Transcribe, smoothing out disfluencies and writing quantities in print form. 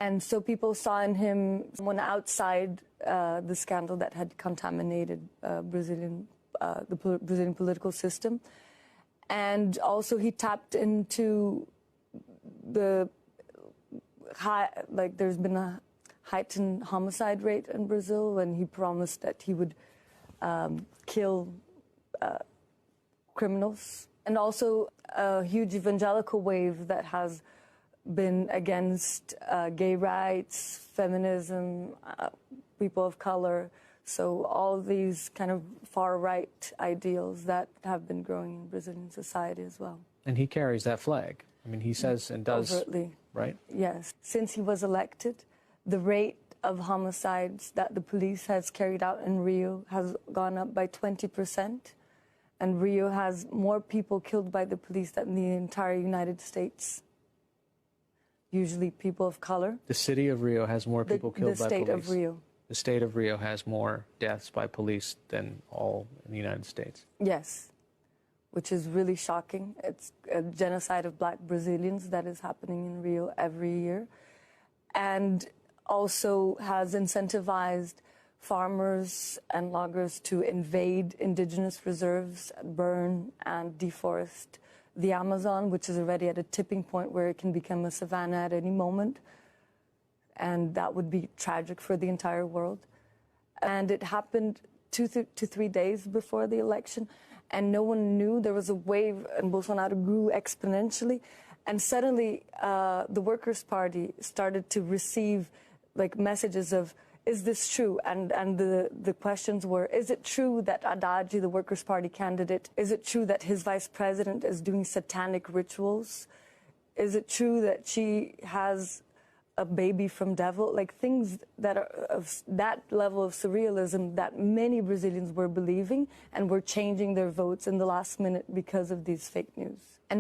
And so people saw in him someone outside the scandal that had contaminated the Brazilian political system. And also he tapped into the there's been a heightened homicide rate in Brazil, and he promised that he would kill criminals. And also a huge evangelical wave that has been against gay rights, feminism, people of color. So all of these kind of far-right ideals that have been growing in Brazilian society as well. And he carries that flag. I mean, he says and does. Overtly. Right? Yes. Since he was elected, the rate of homicides that the police has carried out in Rio has gone up by 20%. And Rio has more people killed by the police than the entire United States. Usually people of color. The city of Rio has more people killed by police. The state of Rio. The state of Rio has more deaths by police than all in the United States. Yes, which is really shocking. It's a genocide of black Brazilians that is happening in Rio every year. And also has incentivized farmers and loggers to invade indigenous reserves, burn and deforest the Amazon, which is already at a tipping point where it can become a savanna at any moment. And that would be tragic for the entire world. And it happened 2 to 3 days before the election, and no one knew. There was a wave, and Bolsonaro grew exponentially. And suddenly, the Workers' Party started to receive messages of, is this true? And the questions were, is it true that Haddad, the Workers' Party candidate, is it true that his vice president is doing satanic rituals? Is it true that she has a baby from devil? Things that are of that level of surrealism that many Brazilians were believing and were changing their votes in the last minute because of these fake news. And